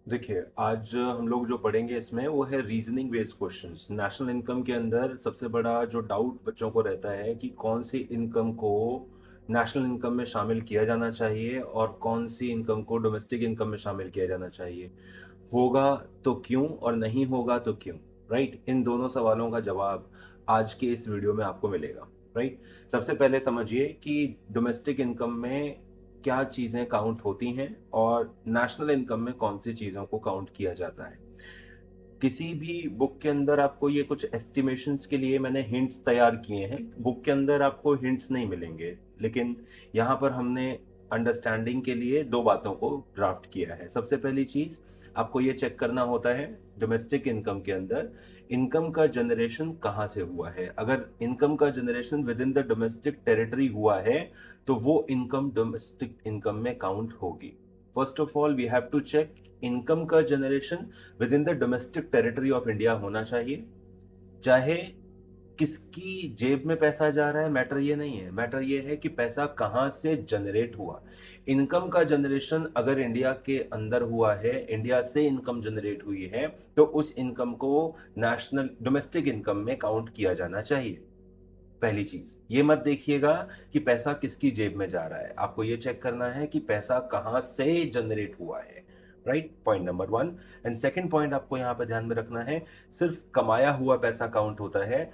देखिए, आज हम लोग जो पढ़ेंगे इसमें वो है reasoning based questions. National income के अंदर सबसे बड़ा जो डाउट बच्चों को रहता है कि कौन सी इनकम को नेशनल इनकम में शामिल किया जाना चाहिए और कौन सी इनकम को डोमेस्टिक इनकम में शामिल किया जाना चाहिए। होगा तो क्यों और नहीं होगा तो क्यों। राइट, इन दोनों सवालों का जवाब आज के इस वीडियो में आपको मिलेगा। राइट, सबसे पहले समझिए कि डोमेस्टिक इनकम में क्या चीज़ें काउंट होती हैं और नेशनल इनकम में कौन सी चीज़ों को काउंट किया जाता है। किसी भी बुक के अंदर आपको ये कुछ एस्टिमेशंस के लिए मैंने हिंट्स तैयार किए हैं। बुक के अंदर आपको हिंट्स नहीं मिलेंगे, लेकिन यहाँ पर हमने अंडरस्टैंडिंग के लिए दो बातों को ड्राफ्ट किया है। सबसे पहली चीज़ आपको ये चेक करना होता है डोमेस्टिक इनकम के अंदर इनकम का जनरेशन कहाँ से हुआ है। अगर इनकम का generation within the domestic territory हुआ है तो वो इनकम डोमेस्टिक इनकम में काउंट होगी। First of all we have to check income का generation within the domestic territory of India होना चाहिए। चाहे किसकी जेब में पैसा जा रहा है, मैटर ये नहीं है। मैटर ये है कि पैसा कहाँ से जनरेट हुआ। इनकम का जनरेशन अगर इंडिया के अंदर हुआ है, इंडिया से इनकम जनरेट हुई है, तो उस इनकम को नेशनल डोमेस्टिक इनकम में काउंट किया जाना चाहिए। पहली चीज ये मत देखिएगा कि पैसा किसकी जेब में जा रहा है, आपको ये चेक करना है कि पैसा कहाँ से जनरेट हुआ है। Right, point number one. And second point आपको यहाँ पे ध्यान में रखना है, सिर्फ कमाया हुआ पैसा काउंट होता है,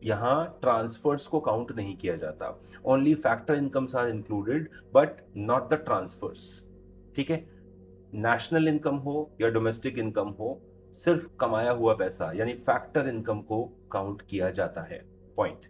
यहाँ ट्रांसफर्स को काउंट नहीं किया जाता। Only factor incomes are included but not the transfers. ठीक है, नेशनल इनकम हो या डोमेस्टिक इनकम हो, सिर्फ कमाया हुआ पैसा यानी फैक्टर इनकम को काउंट किया जाता है। पॉइंट।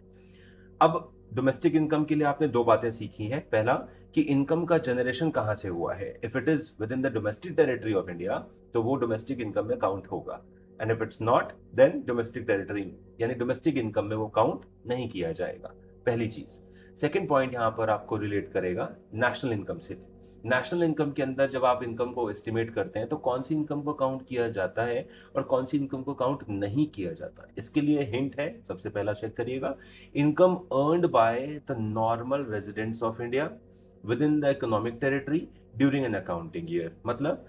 अब डोमेस्टिक इनकम के लिए आपने दो बातें सीखी हैं। पहला कि इनकम का जनरेशन कहां से हुआ है। If it is within the domestic territory of India तो वो डोमेस्टिक इनकम में काउंट होगा, and if it's not then domestic territory यानी डोमेस्टिक इनकम में वो काउंट नहीं किया जाएगा। पहली चीज। सेकेंड पॉइंट यहां पर आपको रिलेट करेगा नेशनल इनकम से। नेशनल इनकम के अंदर जब आप इनकम को एस्टिमेट करते हैं तो कौन सी इनकम को काउंट किया जाता है और कौन सी इनकम को काउंट नहीं किया जाता। इसके लिए हिंट है, सबसे पहला चेक करिएगा, income earned bye the normal residents of India with in the economic territory during an accounting year. मतलब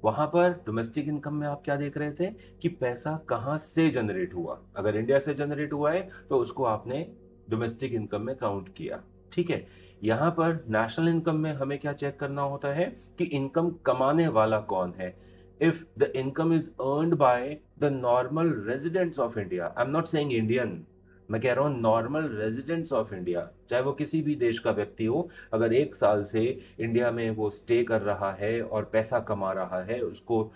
वहां पर डोमेस्टिक इनकम में आप क्या देख रहे थे कि पैसा कहां से जनरेट हुआ। अगर इंडिया से जनरेट हुआ है तो उसको आपने डोमेस्टिक इनकम में काउंट किया। ठीक है, यहां पर नेशनल इनकम में हमें क्या चेक करना होता है कि इनकम कमाने वाला कौन है। If the income is earned bye the normal residents of India, I am not saying Indian, मैं कह रहा हूं नॉर्मल रेजिडेंट्स ऑफ इंडिया, चाहे वो किसी भी देश का व्यक्ति हो, अगर एक साल से इंडिया में वो स्टे कर रहा है और पैसा कमा रहा है, उसको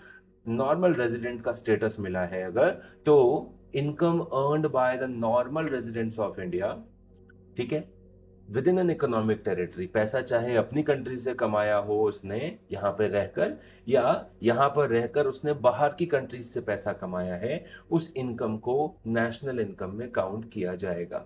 नॉर्मल रेजिडेंट का स्टेटस मिला है अगर, तो income earned bye the normal residents of India, ठीक है, with in an economic territory, पैसा चाहे अपनी कंट्री से कमाया हो उसने यहाँ पे रहकर, या यहाँ पर रहकर उसने बाहर की कंट्रीज से पैसा कमाया है, उस इनकम को नेशनल इनकम में काउंट किया जाएगा।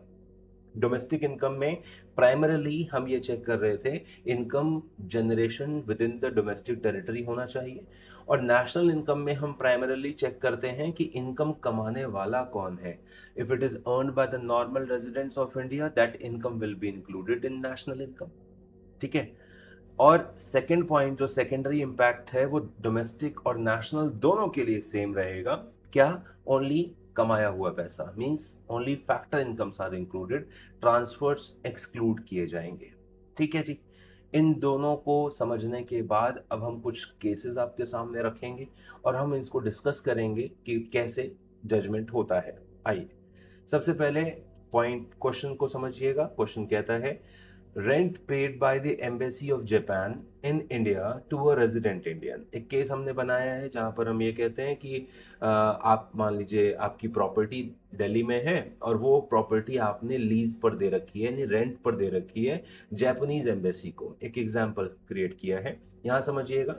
डोमेस्टिक इनकम में प्राइमरीली हम ये चेक कर रहे थे income generation within the domestic territory होना चाहिए, और नेशनल इनकम में हम प्राइमरीली चेक करते हैं कि इनकम कमाने वाला कौन है। If it is earned by the normal residents of India that income will be included in national income. ठीक है, और सेकेंड पॉइंट जो सेकेंडरी इंपैक्ट है वो डोमेस्टिक और नेशनल दोनों के लिए सेम रहेगा। क्या? ओनली कमाया हुआ पैसा, means only factor incomes are included, transfers exclude किए जाएंगे। ठीक है जी, इन दोनों को समझने के बाद अब हम कुछ केसेस आपके सामने रखेंगे और हम इसको डिस्कस करेंगे कि कैसे जजमेंट होता है। आइए सबसे पहले पॉइंट क्वेश्चन को समझिएगा। क्वेश्चन कहता है rent paid by the embassy of Japan in India to a resident Indian. एक केस हमने बनाया है जहां पर हम ये कहते हैं कि आप मान लीजिए आपकी प्रॉपर्टी दिल्ली में है और वो प्रॉपर्टी आपने लीज पर दे रखी है यानी रेंट पर दे रखी है जापानीज एम्बेसी को। एक एग्जांपल क्रिएट किया है, यहाँ समझिएगा।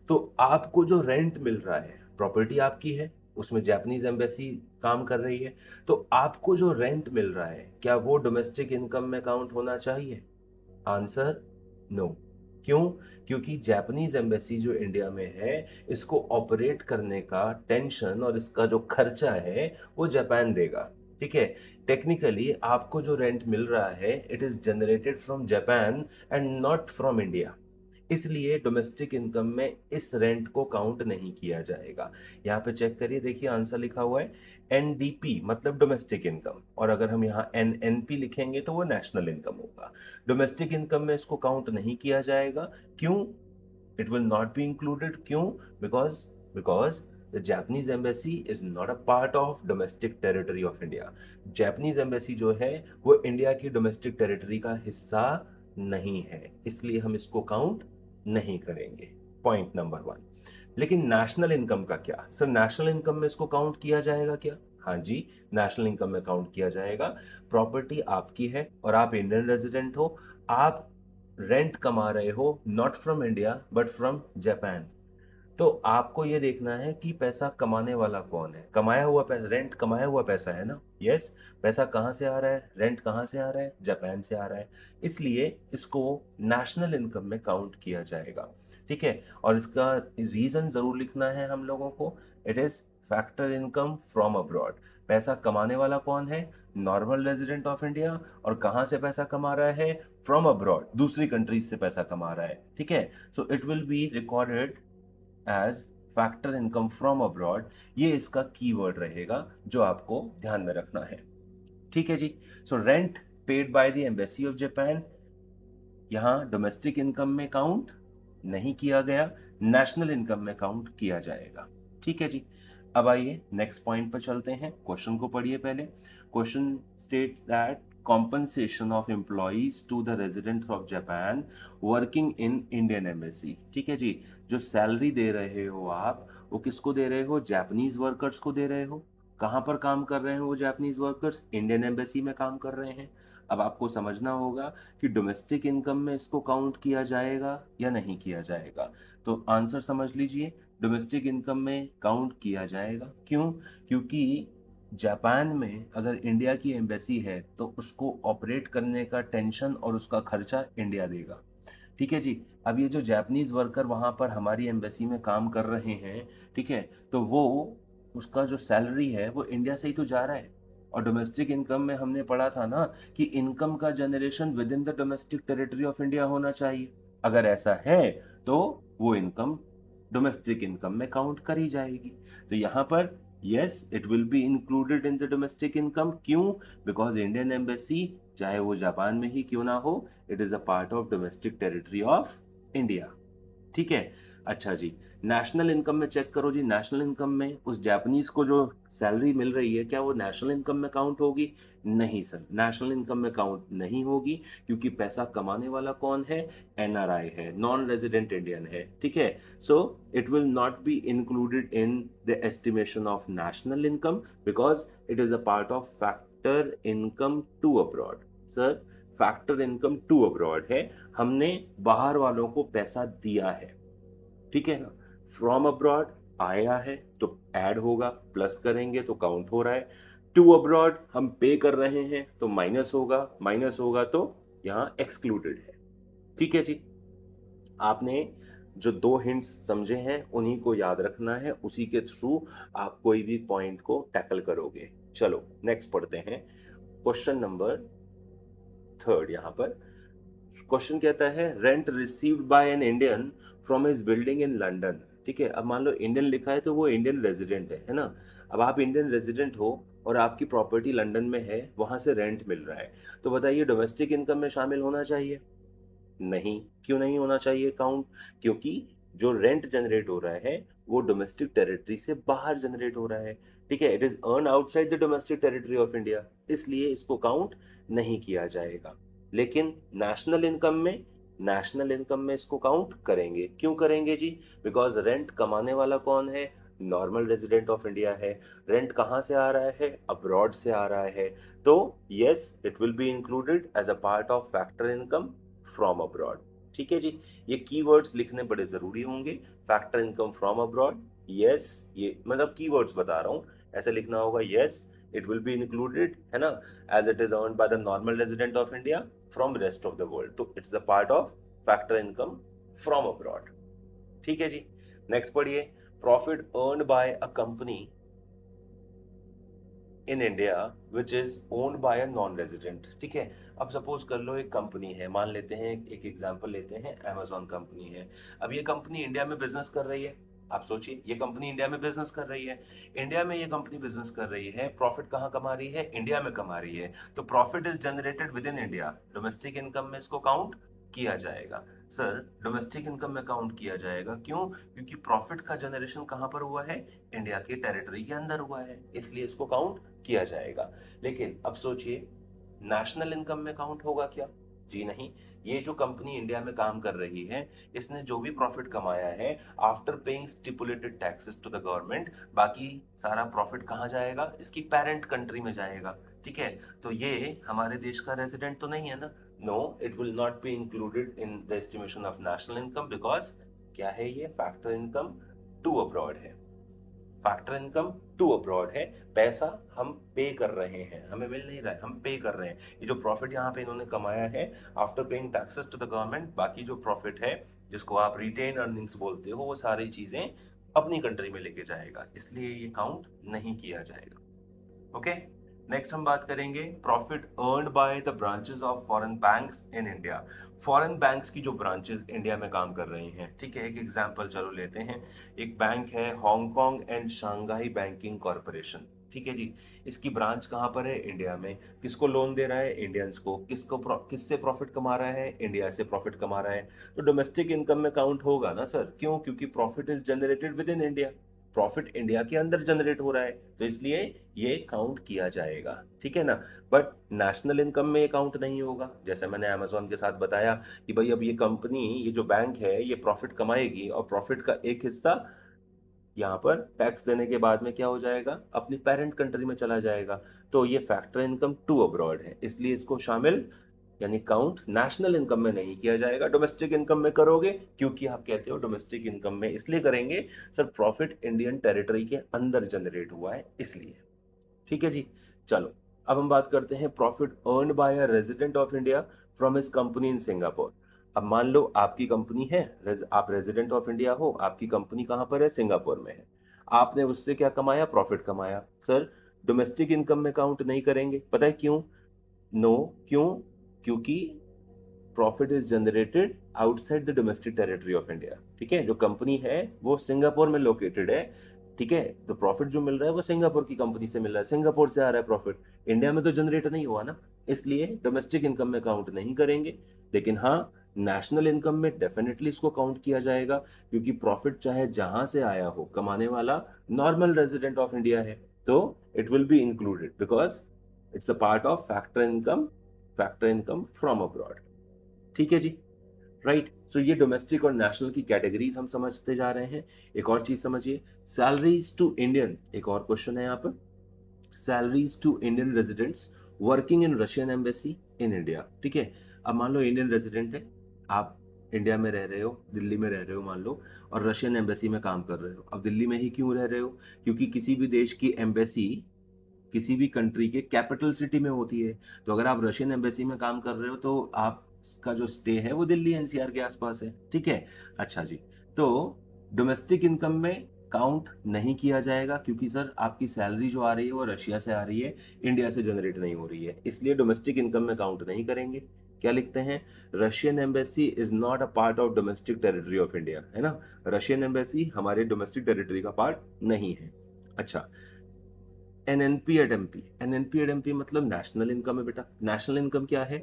तो आपको जो रेंट मिल रहा है, प्रॉपर्टी आपकी है, उसमें जापानीज एम्बेसी काम कर रही है, तो आपको जो रेंट मिल रहा है क्या वो डोमेस्टिक इनकम में काउंट होना चाहिए? Answer no. क्यों? क्योंकि जापानीज एम्बेसी जो इंडिया में है, इसको ऑपरेट करने का टेंशन और इसका जो खर्चा है वो जापान देगा। ठीक है, टेक्निकली आपको जो रेंट मिल रहा है it is generated from Japan and not from India. इसलिए डोमेस्टिक इनकम में इस रेंट को काउंट नहीं किया जाएगा। यहाँ पे चेक करिए, देखिए आंसर लिखा हुआ है एनडीपी मतलब डोमेस्टिक इनकम, और अगर हम यहाँ एनएनपी लिखेंगे तो वो नेशनल इनकम होगा। डोमेस्टिक इनकम में इसको काउंट नहीं किया जाएगा। क्यों? It will not be included. क्यों? Because because the Japanese embassy is not a part of domestic territory of India. Japanese embassy जो है वो इंडिया की डोमेस्टिक टेरिटरी का हिस्सा नहीं है, इसलिए हम इसको काउंट नहीं करेंगे। Point number 1। लेकिन नेशनल इनकम का क्या सर? नेशनल इनकम में इसको काउंट किया जाएगा क्या? हाँ जी, नेशनल इनकम में काउंट किया जाएगा। प्रॉपर्टी आपकी है और आप इंडियन रेजिडेंट हो, आप रेंट कमा रहे हो not from India but from Japan. तो आपको ये देखना है कि पैसा कमाने वाला कौन है। कमाया हुआ पैसा, रेंट कमाया हुआ पैसा है ना। यस, पैसा कहाँ से आ रहा है? रेंट कहाँ से आ रहा है? जापान से आ रहा है। इसलिए इसको नेशनल इनकम में काउंट किया जाएगा। ठीक है, और इसका रीजन जरूर लिखना है हम लोगों को। It is factor income from abroad. पैसा कमाने वाला कौन है? Normal resident of India. और कहाँ से पैसा कमा रहा है? फ्रॉम अब्रॉड, दूसरी कंट्रीज से पैसा कमा रहा है। ठीक है, so it will be recorded age factor income from abroad. ये इसका कीवर्ड रहेगा जो आपको ध्यान में रखना है। ठीक है जी। So rent paid by the embassy of Japan यहाँ डोमेस्टिक इनकम में काउंट नहीं किया गया, नेशनल इनकम में काउंट किया जाएगा। ठीक है जी। अब आइए नेक्स्ट पॉइंट पर चलते हैं। क्वेश्चन को पढ़िए पहले। Question states that compensation of employees to the residents of Japan working in Indian embassy। ठीक है जी, जो सैलरी दे रहे हो आप, वो किसको दे रहे हो? जापानीज वर्कर्स को दे रहे हो। कहाँ पर काम कर रहे हैं वो जापानीज वर्कर्स? इंडियन एम्बेसी में काम कर रहे हैं। अब आपको समझना होगा कि डोमेस्टिक इनकम में इसको काउंट किया जाएगा या नहीं किया जाएगा। तो आंसर समझ लीजिए, डोमेस्टिक इनकम में काउंट किया जाएगा। क्यों? क्योंकि जापान में अगर इंडिया की एम्बेसी है तो उसको ऑपरेट करने का टेंशन और उसका खर्चा इंडिया देगा। ठीक है जी। अब ये जो जापानीज वर्कर वहाँ पर हमारी एम्बेसी में काम कर रहे हैं, ठीक है, तो वो उसका जो सैलरी है वो इंडिया से ही तो जा रहा है। और डोमेस्टिक इनकम में हमने पढ़ा था ना कि इनकम का generation within the domestic territory of India होना चाहिए। अगर ऐसा है तो वो इनकम डोमेस्टिक इनकम में काउंट करी जाएगी। तो यहाँ पर yes, it will be included in the domestic income. क्यों? बिकॉज इंडियन एम्बेसी चाहे वो जापान में ही क्यों ना हो, it is a part of domestic territory of India. ठीक है। अच्छा जी, नेशनल इनकम में चेक करो जी। नेशनल इनकम में उस जापानीज को जो सैलरी मिल रही है, क्या वो नेशनल इनकम में काउंट होगी? नहीं सर, नेशनल इनकम में काउंट नहीं होगी, क्योंकि पैसा कमाने वाला कौन है? एनआरआई है, नॉन रेजिडेंट इंडियन है। ठीक है, so it will not be included in the estimation of national income because it is a part of factor income to abroad. Sir, factor income to abroad है, हमने बाहर वालों को पैसा दिया है। ठीक है ना, फ्रॉम अब्रॉड आया है तो ऐड होगा, प्लस करेंगे तो काउंट हो रहा है। टू अब्रॉड हम पे कर रहे हैं तो माइनस होगा, माइनस होगा तो यहाँ एक्सक्लूडेड है। ठीक है जी। आपने जो दो हिंट्स समझे हैं उन्हीं को याद रखना है, उसी के थ्रू आप कोई भी पॉइंट को टैकल करोगे। चलो नेक्स्ट पढ़ते हैं। क्वेश्चन नंबर 3 यहाँ पर क्वेश्चन कहता है rent received by an Indian from his building in London. ठीक है, अब मान लो इंडियन लिखा है तो वो इंडियन रेजिडेंट है ना। अब आप इंडियन रेजिडेंट हो और आपकी प्रॉपर्टी लंदन में है, वहां से रेंट मिल रहा है, तो बताइए डोमेस्टिक इनकम में शामिल होना चाहिए? नहीं। क्यों नहीं होना चाहिए काउंट? क्योंकि जो रेंट जनरेट हो रहा है वो डोमेस्टिक टेरिटरी से बाहर जनरेट हो रहा है। ठीक है, it is earn outside the domestic territory of India, इसलिए इसको काउंट नहीं किया जाएगा। लेकिन नेशनल इनकम में इसको काउंट करेंगे। क्यों करेंगे जी? बिकॉज रेंट कमाने वाला कौन है? नॉर्मल रेजिडेंट ऑफ इंडिया है। रेंट कहाँ से आ रहा है? अब्रॉड से आ रहा है। तो yes, it will be included as a part of factor income from abroad. ठीक है जी। ये कीवर्ड्स लिखने बड़े जरूरी होंगे। Factor income from abroad, yes, ये मतलब कीवर्ड्स बता रहा हूँ, ऐसे लिखना होगा। Yes, it will be included, है ना, as it is earned by the normal resident of India from rest of the world, तो it's a part of factor income from abroad. ठीक है जी। नेक्स्ट पढ़िए। Profit earned by a company in India which is owned by a non resident, ठीक है। अब suppose कर लो एक कंपनी है, मान लेते हैं एक एग्जांपल लेते हैं, अमेजोन कंपनी है। अब ये कंपनी इंडिया में बिजनेस कर रही है। आप सोचिए, ये कंपनी इंडिया में बिजनेस कर रही है, इंडिया में ये कंपनी बिजनेस कर रही है, प्रॉफिट कहाँ कमा रही है? इंडिया में कमा रही है। तो profit is generated with in India, domestic income में इसको काउंट किया जाएगा। सर डोमेस्टिक इनकम में काउंट किया जाएगा, क्यों? क्योंकि प्रॉफिट का जनरेशन कहाँ पर हुआ है? इंडिया के टेरिटरी के अंदर हुआ है, इसलिए इसको काउंट किया जाएगा। लेकिन अब सोचिए, नेशनल इनकम में काउंट होगा क्या? जी नहीं। ये जो कंपनी इंडिया में काम कर रही है, इसने जो भी प्रॉफिट कमाया है after paying stipulated taxes to the government, बाकी सारा प्रॉफिट कहाँ जाएगा? इसकी पेरेंट कंट्री में जाएगा, ठीक है। तो ये हमारे देश का रेजिडेंट तो नहीं है ना। No, it will not be included in the estimation of national income, because क्या है ये? फैक्टर इनकम टू अब्रॉड है। फैक्टर इनकम टू अब्रॉड है, पैसा हम पे कर रहे हैं, हमें मिल नहीं रहा है, हम पे कर रहे हैं। ये जो प्रॉफिट यहाँ पे इन्होंने कमाया है after paying taxes to the government, बाकी जो प्रॉफिट है जिसको आप रिटेन अर्निंग्स बोलते हो, वो सारी चीजें अपनी कंट्री में लेके जाएगा, इसलिए ये काउंट नहीं किया जाएगा। ओके, नेक्स्ट हम बात करेंगे profit earned by the branches of foreign banks in India. Foreign banks की जो ब्रांचेस इंडिया में काम कर रही हैं, ठीक है। एक एग्जांपल चलो लेते हैं। एक बैंक है Hong Kong and Shanghai banking corporation, ठीक है जी। इसकी ब्रांच कहाँ पर है? इंडिया में। किसको लोन दे रहा है? इंडियंस को। किससे प्रॉफिट कमा रहा है? इंडिया से प्रॉफिट कमा रहा है। तो डोमेस्टिक इनकम में काउंट होगा ना सर, क्यों? क्योंकि profit is generated with in India, profit India के अंदर जनरेट हो रहा है, तो इसलिए ये काउंट किया जाएगा, ठीक है ना। बट नेशनल इनकम में ये काउंट नहीं होगा। जैसे मैंने अमेजोन के साथ बताया कि भाई अब ये कंपनी, ये जो बैंक है, ये प्रॉफिट कमाएगी और प्रॉफिट का एक हिस्सा यहाँ पर टैक्स देने के बाद में क्या हो जाएगा? अपनी पेरेंट कंट्री में चला जाएगा। तो ये फैक्टर इनकम टू अब्रॉड है, इसलिए इसको शामिल यानी काउंट नेशनल इनकम में नहीं किया जाएगा। डोमेस्टिक इनकम में करोगे, क्योंकि आप कहते हो डोमेस्टिक इनकम में इसलिए करेंगे सर, प्रॉफिट इंडियन टेरिटरी के अंदर जनरेट हुआ है इसलिए, ठीक है जी। चलो अब हम बात करते हैं profit earned by a resident of India from his company in Singapore. अब मान लो आपकी कंपनी है, आप रेजिडेंट ऑफ इंडिया हो, आपकी कंपनी कहाँ पर है? सिंगापुर में है। आपने उससे क्या कमाया? प्रॉफिट कमाया। सर डोमेस्टिक इनकम में काउंट नहीं करेंगे, पता है क्यों? नो, क्यों? क्योंकि profit is generated outside the domestic territory of India, ठीक है। जो कंपनी है वो सिंगापुर में लोकेटेड है, ठीक है। तो प्रॉफिट जो मिल रहा है वो सिंगापुर की कंपनी से मिल रहा है, सिंगापुर से आ रहा है प्रॉफिट, इंडिया में तो जनरेट नहीं हुआ ना, इसलिए डोमेस्टिक इनकम में काउंट नहीं करेंगे। लेकिन हाँ, नेशनल इनकम में डेफिनेटली इसको काउंट किया जाएगा, क्योंकि प्रॉफिट चाहे जहां से आया हो, कमाने वाला नॉर्मल रेजिडेंट ऑफ इंडिया है, तो it will be included because it's a part of factor income from abroad, ठीक है जी। राइट, सो ये डोमेस्टिक और नेशनल की कैटेगरीज हम समझते जा रहे हैं। एक और चीज समझिए, सैलरीज टू इंडियन, एक और क्वेश्चन है यहाँ पर, salaries to Indian residents working in Russian embassy in India, ठीक है। अब मान लो इंडियन रेजिडेंट है, आप इंडिया में रह रहे हो, दिल्ली में रह रहे हो मान लो, और रशियन एम्बेसी में काम कर रहे हो। अब दिल्ली में ही क्यों रह रहे हो? क्योंकि किसी भी देश की एम्बेसी किसी भी कंट्री के कैपिटल सिटी में होती है। तो अगर आप रशियन एम्बेसी में काम कर रहे हो तो आपका जो स्टे है वो दिल्ली एनसीआर के आसपास है, ठीक है। अच्छा जी, तो डोमेस्टिक इनकम में काउंट नहीं किया जाएगा, क्योंकि सर आपकी सैलरी जो आ रही है वो रशिया से आ रही है, इंडिया से जनरेट नहीं हो रही है, इसलिए डोमेस्टिक इनकम में काउंट नहीं करेंगे। क्या लिखते हैं? Russian embassy is not a part of domestic territory of India, है ना। रशियन एम्बेसी हमारे डोमेस्टिक टेरिटरी का पार्ट नहीं है। अच्छा, NNP at MP, NNP at MP मतलब नेशनल इनकम है बेटा। नेशनल इनकम क्या है?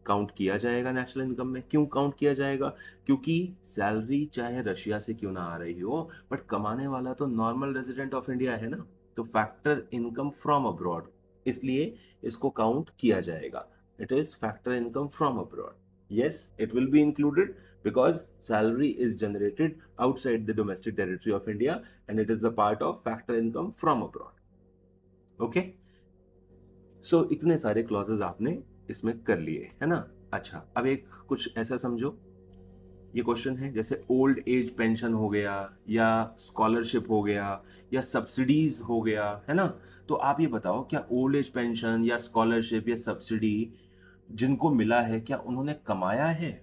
काउंट किया जाएगा नेशनल इनकम में। क्यों काउंट किया जाएगा? क्योंकि सैलरी चाहे रशिया से क्यों ना आ रही हो, बट कमाने वाला तो नॉर्मल रेजिडेंट ऑफ इंडिया है ना, तो फैक्टर इनकम फ्रॉम अब्रॉड, इसलिए इसको काउंट किया जाएगा। It is factor income from abroad, yes it will be included because salary is generated outside the domestic territory of India and it is the part of factor income from abroad. Okay, so इतने सारे clauses आपने इसमें कर लिए, है ना। अच्छा, अब एक कुछ ऐसा समझो, ये क्वेश्चन है जैसे ओल्ड एज पेंशन हो गया, या स्कॉलरशिप हो गया, या सब्सिडीज हो गया, है ना। तो आप ये बताओ, क्या ओल्ड एज पेंशन या स्कॉलरशिप या सब्सिडी जिनको मिला है, क्या उन्होंने कमाया है?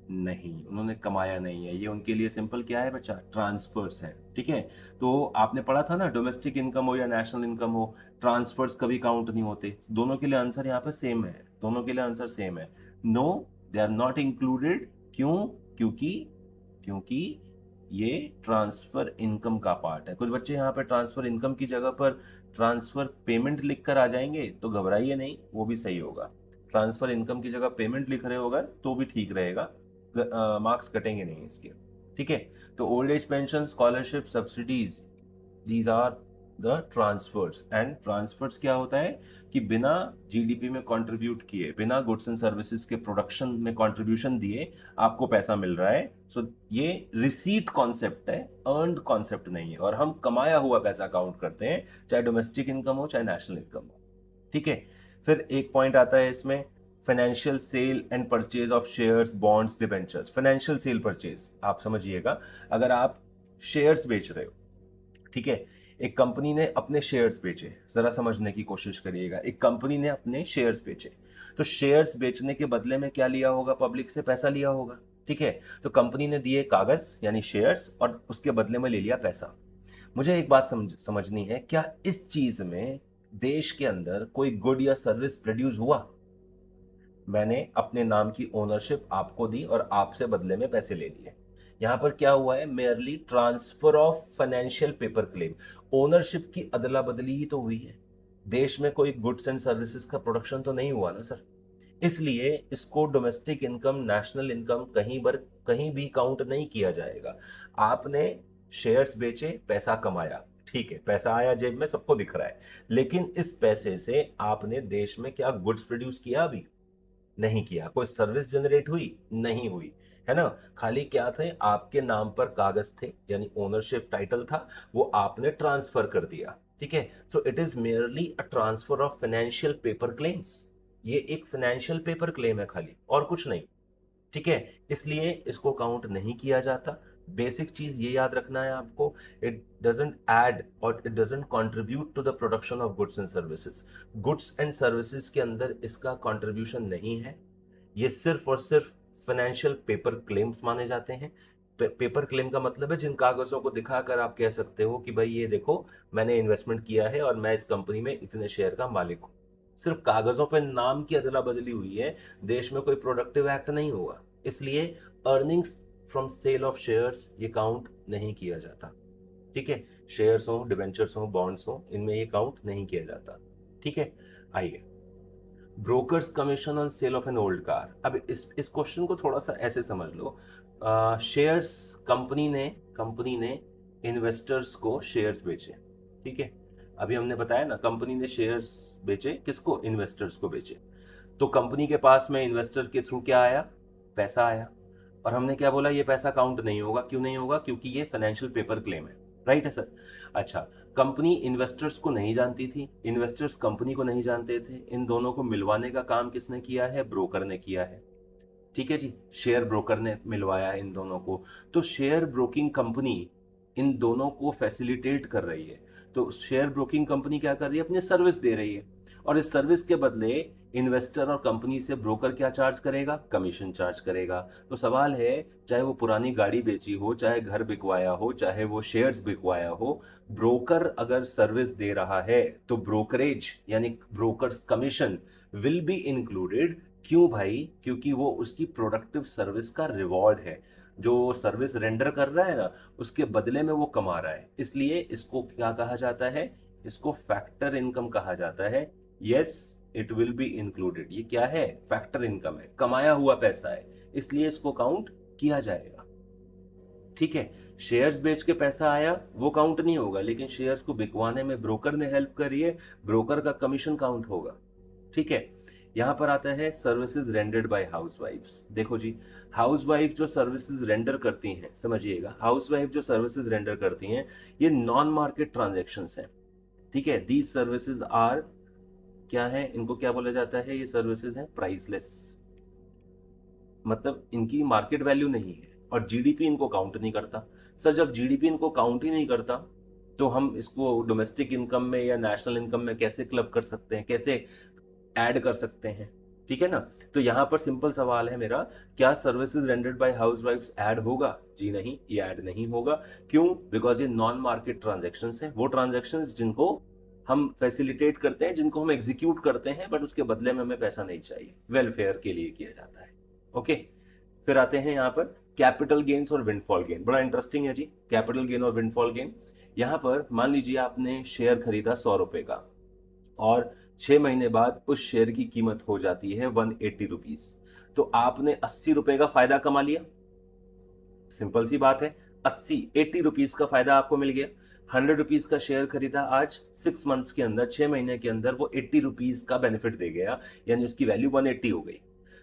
नहीं, उन्होंने कमाया नहीं है। ये उनके लिए सिंपल क्या है बच्चा, ट्रांसफर्स है। ठीक है, तो आपने पढ़ा था ना, डोमेस्टिक इनकम हो या नेशनल इनकम हो, ट्रांसफर्स कभी काउंट नहीं होते। दोनों के लिए आंसर यहाँ पे सेम है, दोनों के लिए आंसर सेम है। No, they are not included. क्यों? क्योंकि क्योंकि ये ट्रांसफर इनकम का पार्ट है। कुछ बच्चे यहाँ पे ट्रांसफर इनकम की जगह पर ट्रांसफर पेमेंट लिख कर आ जाएंगे, तो घबराइए नहीं, वो भी सही होगा। ट्रांसफर इनकम की जगह पेमेंट लिख रहे होगा तो भी ठीक रहेगा, मार्क्स कटेंगे नहीं इसके। ठीक है, तो old age pension, scholarship, subsidies, these are the transfers. And transfers क्या होता है कि बिना जीडीपी में कंट्रीब्यूट किए, बिना गुड्स एंड सर्विसेज के प्रोडक्शन में कंट्रीब्यूशन दिए आपको पैसा मिल रहा है। सो ये रिसीट कॉन्सेप्ट है, अर्नड कॉन्सेप्ट नहीं है। और हम कमाया हुआ पैसा काउंट करते हैं, चाहे डोमेस्टिक इनकम हो चाहे नेशनल इनकम हो। ठीक है, फिर एक पॉइंट आता है इसमें, financial sale and purchase of shares, bonds, debentures. Financial sale purchase आप समझिएगा, अगर आप शेयर्स बेच रहे हो, ठीक है, एक कंपनी ने अपने शेयर्स बेचे, जरा समझने की कोशिश करिएगा, एक कंपनी ने अपने शेयर्स बेचे, तो शेयर्स बेचने के बदले में क्या लिया होगा, पब्लिक से पैसा लिया होगा। ठीक है, तो कंपनी ने दिए कागज यानी शेयर्स, और उसके बदले में ले लिया पैसा। मुझे एक बात समझनी है, क्या इस चीज में देश के अंदर कोई गुड या सर्विस प्रोड्यूस हुआ? मैंने अपने नाम की ओनरशिप आपको दी और आपसे बदले में पैसे ले लिए। यहां पर क्या हुआ है, merely transfer of financial paper claim. Ownership की अदला बदली ही तो हुई है, देश में कोई गुड्स एंड सर्विसेज का प्रोडक्शन तो नहीं हुआ ना सर। इसलिए इसको डोमेस्टिक इनकम, नेशनल इनकम कहीं भी काउंट नहीं किया जाएगा। आपने शेयर्स बेचे, पैसा कमाया, ठीक है, पैसा आया जेब में, सबको दिख रहा है, लेकिन इस पैसे से आपने देश में क्या गुड्स प्रोड्यूस किया? अभी नहीं किया। कोई सर्विस जनरेट हुई? नहीं हुई, है ना। खाली क्या थे, आपके नाम पर कागज थे, यानी ओनरशिप टाइटल था, वो आपने ट्रांसफर कर दिया। ठीक है, so it is merely a transfer of financial paper claims. ये एक फाइनेंशियल पेपर क्लेम है खाली, और कुछ नहीं। ठीक है, इसलिए इसको काउंट नहीं किया जाता। बेसिक चीज ये याद रखना है आपको, इट डजंट ऐड और it doesn't contribute to the production of goods and services. Goods and services के अंदर इसका कंट्रीब्यूशन नहीं है। ये सिर्फ और सिर्फ फाइनेंशियल पेपर क्लेम्स माने जाते हैं। पेपर क्लेम का मतलब है जिन कागजों को दिखाकर आप कह सकते हो कि भाई ये देखो, मैंने इन्वेस्टमेंट किया है और मैं इस कंपनी में इतने शेयर का मालिक हूं। सिर्फ कागजों पर नाम की अदला बदली हुई है, देश में कोई प्रोडक्टिव एक्ट नहीं हुआ। इसलिए earnings from sale of shares ये काउंट नहीं किया जाता। ठीक है, शेयर्स हो, डिवेंचर्स हो, बॉन्ड्स हो, इनमें ये काउंट नहीं किया जाता। ठीक है, आइए, brokers commission on sale of an old car. अब इस क्वेश्चन को थोड़ा सा ऐसे समझ लो, शेयर्स, कंपनी ने इन्वेस्टर्स को शेयर्स बेचे। ठीक है, अभी हमने बताया ना, कंपनी ने शेयर्स बेचे, किसको? इन्वेस्टर्स को बेचे। तो कंपनी के पास में इन्वेस्टर के थ्रू क्या आया? पैसा आया। और हमने क्या बोला, ये पैसा काउंट नहीं होगा। क्यों नहीं होगा? क्योंकि ये फाइनेंशियल पेपर क्लेम है। राइट है सर। अच्छा, कंपनी इन्वेस्टर्स को नहीं जानती थी, इन्वेस्टर्स कंपनी को नहीं जानते थे, इन दोनों को मिलवाने का काम किसने किया है? ब्रोकर ने किया है। ठीक है जी, शेयर ब्रोकर ने मिलवाया है इन दोनों को। तो शेयर ब्रोकिंग कंपनी इन दोनों को फैसिलिटेट कर रही है। तो शेयर ब्रोकिंग कंपनी क्या कर रही है? अपनी सर्विस दे रही है, और इस सर्विस के बदले इन्वेस्टर और कंपनी से ब्रोकर क्या चार्ज करेगा? कमीशन चार्ज करेगा। तो सवाल है, चाहे वो पुरानी गाड़ी बेची हो, चाहे घर बिकवाया हो, चाहे वो शेयर्स बिकवाया हो, ब्रोकर अगर सर्विस दे रहा है तो ब्रोकरेज यानी brokers commission will be included. क्यों भाई? क्योंकि वो उसकी प्रोडक्टिव सर्विस का रिवॉर्ड है। जो सर्विस रेंडर कर रहा है ना, उसके बदले में वो कमा रहा है। इसलिए इसको क्या कहा जाता है? इसको फैक्टर इनकम कहा जाता है। Yes, it will be included. ये क्या है? फैक्टर इनकम है, कमाया हुआ पैसा है, इसलिए इसको काउंट किया जाएगा। ठीक है, शेयर्स बेच के पैसा आया वो काउंट नहीं होगा, लेकिन शेयर्स को बिकवाने में ब्रोकर ने हेल्प करी है, ब्रोकर का कमीशन काउंट होगा। ठीक है, यहां पर आता है सर्विसेज रेंडर्ड बाय हाउसवाइफ्स। देखो जी, हाउसवाइफ जो सर्विसेज रेंडर करती हैं, समझिएगा, हाउसवाइफ जो सर्विसेज रेंडर करती हैं, ये नॉन मार्केट ट्रांजैक्शंस हैं। ठीक है, दीज सर्विसेज आर, क्या है, इनको क्या बोला जाता है? ये सर्विसेज हैं प्राइसलेस, मतलब इनकी मार्केट वैल्यू नहीं है, और जीडीपी इनको काउंट नहीं करता। सर, जब जीडीपी इनको काउंट ही नहीं करता, तो हम इसको डोमेस्टिक इनकम में या नेशनल इनकम में कैसे क्लब कर सकते हैं, कैसे ऐड कर सकते हैं? ठीक है ना। तो यहाँ पर सिंपल सवाल है मेरा, क्या सर्विसेज रेंडर्ड बाय हाउसवाइफ्स ऐड होगा? जी नहीं, ये ऐड नहीं होगा। क्यों? बिकॉज ये नॉन मार्केट ट्रांजेक्शन्स हैं, वो ट्रांजेक्शन्स जिनको हम फैसिलिटेट करते हैं, जिनको हम एग्जीक्यूट करते हैं, बट उसके बदले में हमें पैसा नहीं चाहिए, वेलफेयर के लिए किया जाता है। ओके, फिर आते हैं यहाँ पर कैपिटल गेन्स और विंडफॉल गेन। बड़ा इंटरेस्टिंग है जी, कैपिटल गेन और विंडफॉल गेन। यहाँ पर मान लीजिए आपने शेयर खरीदा 100 रुपए का, और 6 महीने बाद उस शेयर की कीमत हो जाती है 180 रुपीज, तो आपने 80 रुपए का फायदा कमा लिया। सिंपल सी बात है, 80 रुपीज का फायदा आपको मिल गया। 100 रुपीज का शेयर खरीदा आज, 6 मंथ्स के अंदर, 6 महीने के अंदर वो 80 रुपीज का बेनिफिट दे गया, यानी उसकी वैल्यू 180 हो गई।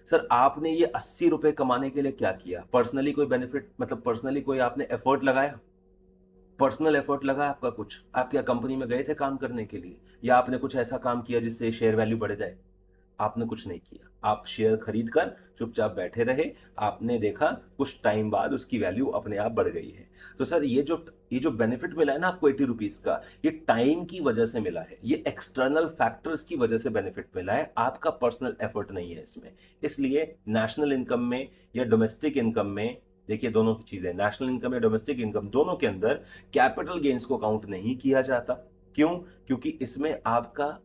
सर आपने ये 80 रुपए कमाने के लिए क्या किया? पर्सनली कोई बेनिफिट, मतलब पर्सनली कोई आपने एफर्ट लगाया? पर्सनल एफर्ट लगा आपका कुछ? आप क्या कंपनी में गए थे काम करने के लिए, या आपने कुछ ऐसा काम किया जिससे शेयर वैल्यू बढ़ जाए? आपने कुछ नहीं किया, आप शेयर खरीद कर चुपचाप बैठे रहे। आपने देखा कुछ टाइम बाद उसकी वैल्यू अपने आप बढ़ गई है। तो सर ये जो बेनिफिट मिला है ना आपको 80 रुपीज का, ये टाइम की वजह से मिला है, ये एक्सटर्नल फैक्टर्स की वजह से बेनिफिट मिला है, आपका पर्सनल एफर्ट नहीं है इसमें। इसलिए नेशनल इनकम में या डोमेस्टिक इनकम में, देखिए दोनों की चीजें, नेशनल इनकम या डोमेस्टिक इनकम, दोनों के अंदर कैपिटल गेन्स को काउंट नहीं किया जाता। क्यों? क्योंकि इसमें आपका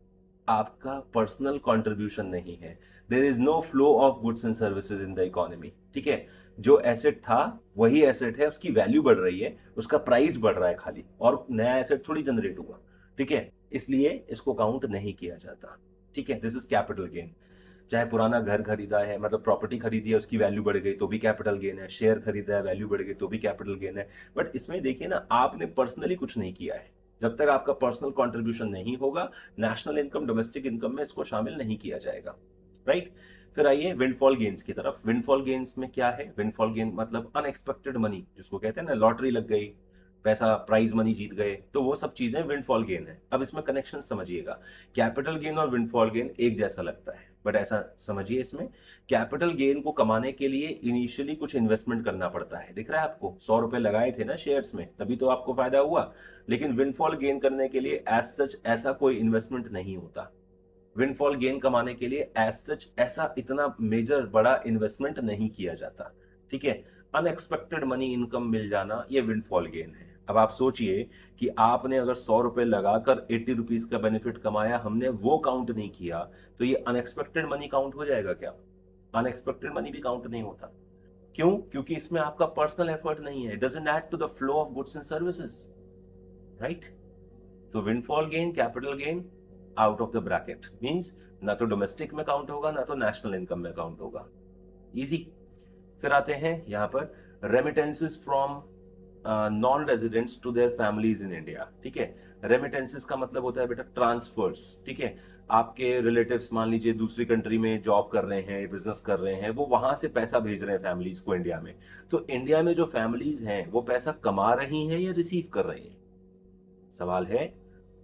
आपका पर्सनल कंट्रीब्यूशन नहीं है। There is no flow of goods and services in the economy. ठीक है, जो एसेट था वही एसेट है, उसकी वैल्यू बढ़ रही है, उसका प्राइस बढ़ रहा है खाली, और नया एसेट थोड़ी जनरेट हुआ। ठीक है, इसलिए इसको काउंट नहीं किया जाता। ठीक है, दिस इज कैपिटल गेन। चाहे पुराना घर खरीदा है, मतलब प्रॉपर्टी खरीदी है, उसकी वैल्यू बढ़ गई तो भी कैपिटल गेन है, शेयर खरीदा है, वैल्यू बढ़ गई तो भी कैपिटल गेन है। बट इसमें देखिए ना, आपने पर्सनली कुछ नहीं किया है। जब तक आपका पर्सनल कंट्रीब्यूशन नहीं होगा, नेशनल इनकम डोमेस्टिक इनकम में इसको शामिल नहीं किया जाएगा। राइट, फिर आइए विंडफॉल गेन्स की तरफ। विंडफॉल गेन्स में क्या है? विंडफॉल गेन मतलब अनएक्सपेक्टेड मनी, जिसको कहते हैं ना लॉटरी लग गई, पैसा प्राइज मनी जीत गए, तो वो सब चीजें विंडफॉल गेन है। अब इसमें कनेक्शन समझिएगा, कैपिटल गेन और विंडफॉल गेन एक जैसा लगता है, बट ऐसा समझिए, इसमें कैपिटल गेन को कमाने के लिए इनिशियली कुछ इन्वेस्टमेंट करना पड़ता है। दिख रहा है आपको, 100 रुपए लगाए थे ना शेयर्स में, तभी तो आपको फायदा हुआ। लेकिन विंडफॉल गेन करने के लिए एज सच ऐसा कोई इन्वेस्टमेंट नहीं होता। विंडफॉल गेन कमाने के लिए एज सच ऐसा इतना मेजर बड़ा इन्वेस्टमेंट नहीं किया जाता। ठीक है, अनएक्सपेक्टेड मनी इनकम मिल जाना, ये विंडफॉल गेन है। अब आप सोचिए कि आपने अगर 100 रुपए लगाकर 80 रुपीज का बेनिफिट कमाया, हमने वो काउंट नहीं किया, तो ये अनएक्सपेक्टेड मनी काउंट हो जाएगा क्या? अनएक्सपेक्टेड मनी भी काउंट नहीं होता। क्यों? क्योंकि इसमें आपका पर्सनल एफर्ट नहीं है, doesn't add to the flow of goods and services. Right, तो windfall gain, capital gain out of the bracket, means ना तो डोमेस्टिक में काउंट होगा, ना तो नेशनल इनकम में काउंट होगा। इजी। फिर आते हैं यहाँ पर remittances from non residents to their families in India. ठीक है, रेमिटेंसेस का मतलब होता है बेटा ट्रांसफर्स। ठीक है, आपके रिलेटिव्स मान लीजिए दूसरी कंट्री में जॉब कर रहे हैं, बिजनेस कर रहे हैं, वो वहां से पैसा भेज रहे हैं फैमिलीज को इंडिया में। तो इंडिया में जो फैमिलीज हैं वो पैसा कमा रही हैं या रिसीव कर रही हैं? सवाल है,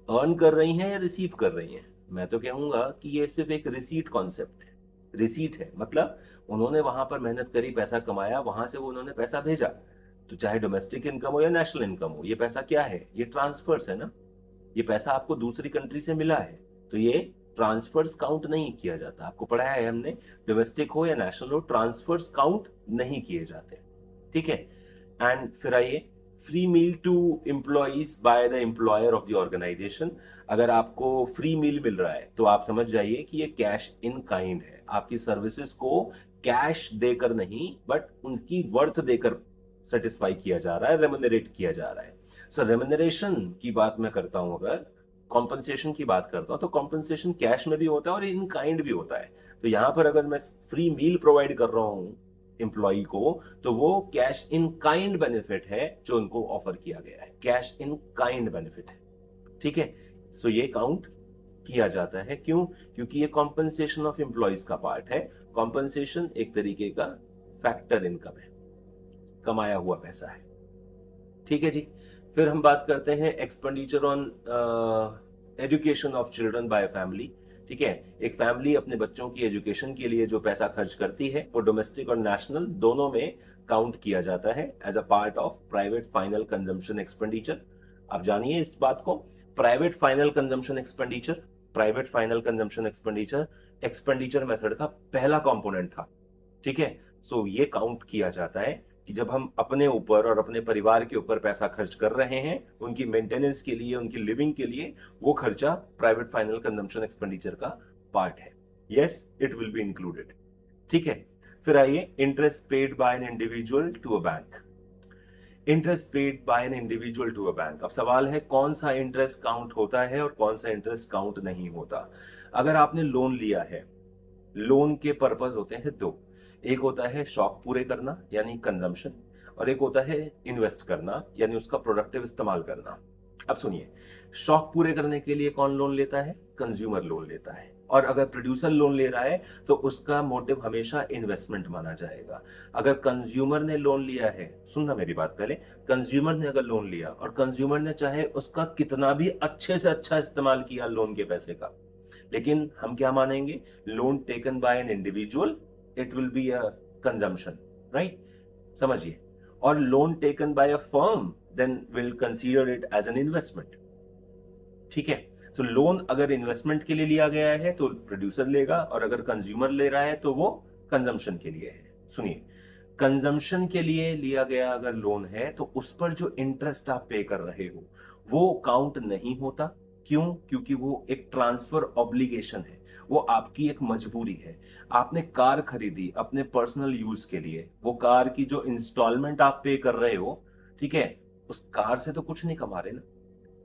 अर्न कर रही हैं या रिसीव कर रही हैं? मैं तो कहूंगा कि ये सिर्फ एक रिसीट कॉन्सेप्ट है। रिसीट है मतलब उन्होंने वहां पर मेहनत करी, पैसा कमाया, वहां से वो उन्होंने पैसा भेजा। तो चाहे डोमेस्टिक इनकम हो या नेशनल इनकम हो, ये पैसा क्या है? ये ट्रांसफर्स है ना। ये पैसा आपको दूसरी कंट्री से मिला है, तो ये ट्रांसफर्स काउंट नहीं किया जाता। आपको पढ़ाया है हमने, डोमेस्टिक हो या नेशनल हो, ट्रांसफर्स काउंट नहीं किए जाते। ठीक है, एंड फिर आइए free meal to employees by the employer of the organisation. अगर आपको फ्री मील मिल रहा है तो आप समझ जाइए कि ये कैश इन काइंड है, आपकी सर्विसेज को कैश देकर नहीं, बट उनकी वर्थ देकर सेटिस्फाई किया जा रहा है, रेम्यूनरेट किया जा रहा है। सो रेम्यूनरेशन की बात मैं करता हूं, अगर कॉम्पनसेशन की बात करता हूं, तो कॉम्पनसेशन कैश में भी होता है और इन काइंड भी होता है। तो यहां पर अगर मैं फ्री मील प्रोवाइड कर रहा हूं एम्प्लॉय को, तो वो कैश इन काइंड बेनिफिट है जो उनको ऑफर किया गया है, कैश इन काइंड बेनिफिट है। ठीक है, सो ये काउंट किया जाता है। क्यों? क्योंकि ये कॉम्पनसेशन ऑफ एम्प्लॉयज का पार्ट है। कॉम्पनसेशन एक तरीके का फैक्टर इनकम है, कमाया हुआ पैसा है। ठीक है जी, फिर हम बात करते हैं expenditure on education of children by family. ठीक है, एक फैमिली अपने बच्चों की एजुकेशन के लिए जो पैसा खर्च करती है, वो डोमेस्टिक और नेशनल दोनों में काउंट किया जाता है as a part of private final consumption expenditure. आप जानिए इस बात को, private final consumption expenditure, private final consumption expenditure expenditure method का पहला कंपोनेंट था। ठीक है, सो ये काउंट किया जाता है कि जब हम अपने ऊपर और अपने परिवार के ऊपर पैसा खर्च कर रहे हैं उनकी मेंटेनेंस के लिए, उनकी लिविंग के लिए, वो खर्चा प्राइवेट फाइनल कंजम्पशन एक्सपेंडिचर का पार्ट है। Yes, it will be included. ठीक है, फिर आइए interest paid by an individual to a bank. Interest paid by an individual to a bank. अब सवाल है कौन सा इंटरेस्ट काउंट होता है और कौन सा इंटरेस्ट काउंट नहीं होता। अगर आपने लोन लिया है, लोन के पर्पस होते हैं दो। एक होता है शौक पूरे करना यानी कंजम्पशन, और एक होता है इन्वेस्ट करना यानी उसका प्रोडक्टिव इस्तेमाल करना। अब सुनिए, शौक पूरे करने के लिए कौन लोन लेता है? कंज्यूमर लोन लेता है। और अगर प्रोड्यूसर लोन ले रहा है तो उसका मोटिव हमेशा इन्वेस्टमेंट माना जाएगा। अगर कंज्यूमर ने लोन लिया है, सुनना मेरी बात पहले, कंज्यूमर ने अगर लोन लिया और कंज्यूमर ने चाहे उसका कितना भी अच्छे से अच्छा इस्तेमाल किया लोन के पैसे का, लेकिन हम क्या मानेंगे? Loan taken by an individual, it will be a consumption, right? समझिए। और loan taken by a firm then will consider it as an investment. ठीक है, तो लोन अगर इन्वेस्टमेंट के लिए लिया गया है तो प्रोड्यूसर लेगा, और अगर कंज्यूमर ले रहा है तो वो कंजम्पशन के लिए है। सुनिए, कंजम्पशन के लिए लिया गया अगर लोन है तो उस पर जो इंटरेस्ट आप पे कर रहे हो वो काउंट नहीं होता। क्यों? क्योंकि वो एक ट्रांसफर ऑब्लिगेशन है, वो आपकी एक मजबूरी है। आपने कार खरीदी अपने पर्सनल यूज के लिए, वो कार की जो इंस्टॉलमेंट आप पे कर रहे हो, ठीक है, उस कार से तो कुछ नहीं कमा रहे ना,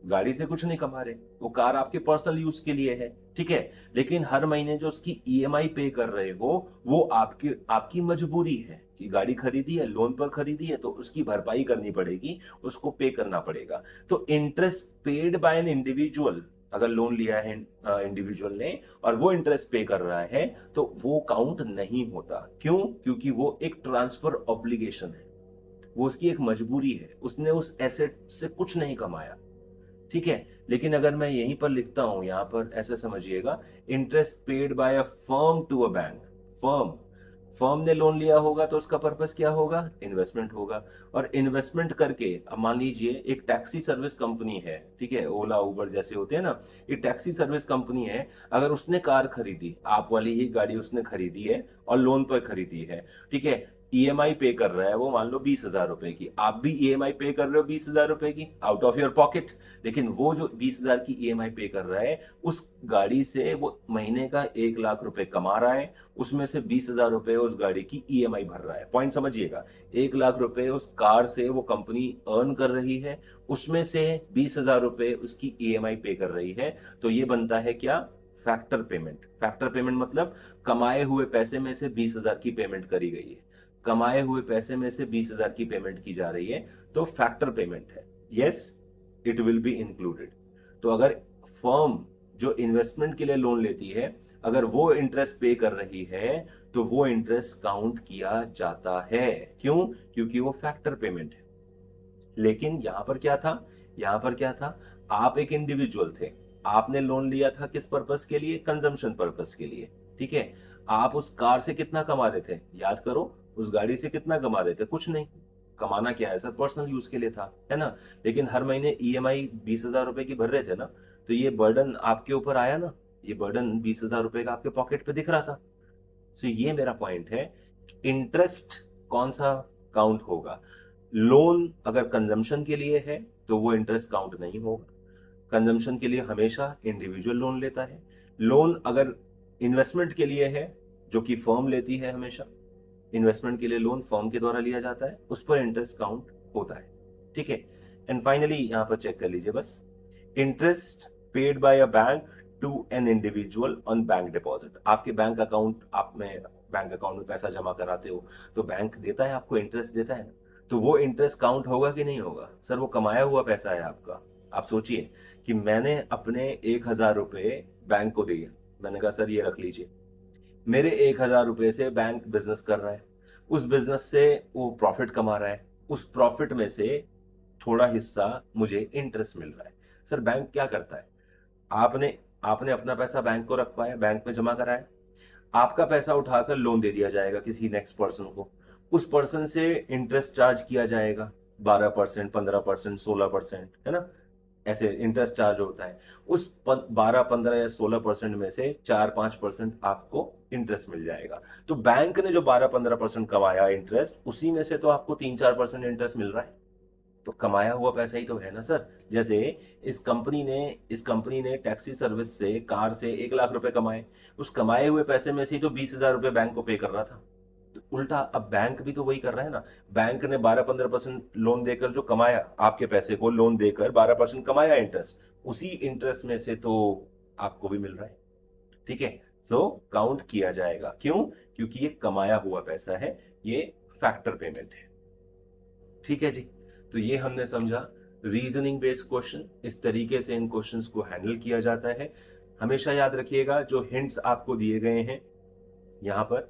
गाड़ी से कुछ नहीं कमा रहे, वो कार आपके पर्सनल यूज के लिए है। ठीक है, लेकिन हर महीने जो उसकी ईएमआई पे कर रहे हो वो आपकी आपकी मजबूरी है कि गाड़ी खरीदी है, लोन पर खरीदी है, तो उसकी भरपाई करनी पड़ेगी, उसको पे करना पड़ेगा। तो interest paid by an individual, अगर लोन लिया है इंडिविजुअल ने और वो इंटरेस्ट पे कर रहा है तो वो काउंट नहीं होता। क्यों? क्योंकि वो एक ट्रांसफर ऑब्लिगेशन है, वो उसकी एक मजबूरी है, उसने उस एसेट से कुछ नहीं कमाया। ठीक है, लेकिन अगर मैं यहीं पर लिखता हूं, यहां पर ऐसे समझिएगा, interest paid by a firm to a bank. Firm firm ने लोन लिया होगा तो उसका पर्पस क्या होगा? इन्वेस्टमेंट होगा। और इन्वेस्टमेंट करके, अब मान लीजिए एक टैक्सी सर्विस कंपनी है, ठीक है, ओला उबर जैसे होते हैं ना, ये टैक्सी सर्विस कंपनी है। अगर उसने कार खरीदी, आप वाली ही गाड़ी उसने खरीदी है और लोन पर खरीदी है, ठीक है, ईएमआई पे कर रहा है वो, मान लो 20,000 रुपए की, आप भी ईएमआई पे कर रहे हो 20,000 रुपए की आउट ऑफ योर पॉकेट। लेकिन वो जो 20,000 की ईएमआई पे कर रहा है, उस गाड़ी से वो महीने का 1 लाख रुपए कमा रहा है, उसमें से 20,000 रुपए उस गाड़ी की ईएमआई भर रहा है। पॉइंट समझिएगा, 1 लाख रुपए उस कार से वो कंपनी अर्न कर रही है, उसमें से 20,000 रुपए उसकी ईएमआई पे कर रही है। तो ये बनता है क्या? Factor payment. फैक्टर पेमेंट मतलब कमाए हुए पैसे में से 20,000 की पेमेंट करी गई है, कमाए हुए पैसे में से 20,000 की पेमेंट की जा रही है, तो फैक्टर पेमेंट है। Yes, it will be included. तो अगर फर्म जो इन्वेस्टमेंट के लिए लोन लेती है, अगर वो इंटरेस्ट पे कर रही है तो वो इंटरेस्ट काउंट किया जाता है। क्यों? क्योंकि वो फैक्टर पेमेंट है। लेकिन यहां पर क्या था? यहां पर क्या था? आप एक इंडिविजुअल थे, आपने लोन लिया था किस पर्पस के लिए? कंजम्पशन पर्पस के लिए। ठीक है, आप उस कार से कितना कमा रहे थे? याद करो, उस गाड़ी से कितना कमा रहे थे? कुछ नहीं। कमाना क्या है सर? पर्सनल यूज के लिए था, है ना? लेकिन हर महीने ईएमआई 20,000 रुपए की भर रहे थे ना, तो ये बर्डन आपके ऊपर आया ना, ये बर्डन 20,000 रुपए का आपके पॉकेट पे दिख रहा था। सो ये मेरा पॉइंट है, इंटरेस्ट कौन सा काउंट होगा? लोन अगर कंजम्पशन के लिए है तो वो इंटरेस्ट काउंट नहीं होगा। कंजम्पशन के लिए हमेशा इंडिविजुअल लोन लेता है। लोन अगर इन्वेस्टमेंट के लिए है, जो कि फर्म लेती है, हमेशा इन्वेस्टमेंट के लिए लोन फर्म के द्वारा लिया जाता है, उस पर इंटरेस्ट काउंट होता है। ठीक है, एंड फाइनली यहां पर चेक कर लीजिए बस, interest paid by a bank to an individual on bank deposit. आपके बैंक अकाउंट, आप में बैंक अकाउंट में पैसा जमा कराते हो तो बैंक देता है आपको, इंटरेस्ट देता है, तो वो इंटरेस्ट काउंट होगा कि नहीं होगा? सर वो कमाया हुआ पैसा है आपका। आप सोचिए कि मैंने अपने 1,000 रुपए बैंक को दिए, मैंने कहा सर ये रख लीजिए, मेरे 1,000 रुपए से बैंक बिजनेस कर रहा है, उस बिजनेस से वो प्रॉफिट कमा रहा है, उस प्रॉफिट में से थोड़ा हिस्सा मुझे इंटरेस्ट मिल रहा है। सर बैंक क्या करता है? आपने आपने अपना पैसा बैंक को रखवाया, बैंक में जमा कराया, आपका पैसा उठाकर लोन दे दिया जाएगा किसी नेक्स्ट पर्सन को, उस पर्सन से इंटरेस्ट चार्ज किया जाएगा 12%, 15%, 16%, है ना? ऐसे इंटरेस्ट चार्ज होता है, उस 12 15 या 16% में से 4-5% आपको इंटरेस्ट मिल जाएगा। तो बैंक ने जो 12-15% कमाया इंटरेस्ट, उसी में से तो आपको 3-4% इंटरेस्ट मिल रहा है। तो कमाया हुआ पैसा ही तो है ना सर। जैसे इस कंपनी ने टैक्सी सर्विस से, कार से 1 लाख रुपए कमाए, उस कमाए हुए पैसे में से ही तो 20,000 रुपए बैंक को पे कर रहा था। तो उल्टा अब बैंक भी तो वही कर रहा है ना। बैंक ने 12-15% लोन देकर जो कमाया, आपके पैसे को लोन देकर 12% कमाया इंटरेस्ट, उसी इंटरेस्ट में से तो आपको भी मिल रहा है। ठीक है। सो काउंट किया जाएगा। क्यों? क्योंकि ये कमाया हुआ पैसा है, ये फैक्टर पेमेंट है। ठीक है जी। तो ये हमने समझा रीजनिंग बेस्ड क्वेश्चन, इस तरीके से इन क्वेश्चंस को हैंडल किया जाता है। हमेशा याद रखिएगा जो हिंट्स आपको दिए गए हैं यहाँ पर,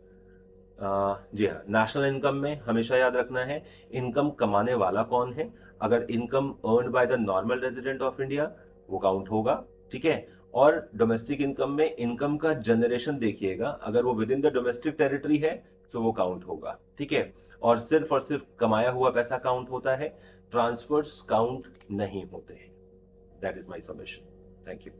जी हाँ, नेशनल इनकम में हमेशा याद रखना है इनकम कमाने वाला कौन है। अगर income earned by the normal resident of India, वो काउंट होगा। ठीक है। और डोमेस्टिक इनकम में इनकम का जनरेशन देखिएगा, अगर वो with in the domestic territory है तो वो काउंट होगा। ठीक है। और सिर्फ कमाया हुआ पैसा काउंट होता है, ट्रांसफर्स काउंट नहीं होते हैं। That is my submission. Thank you.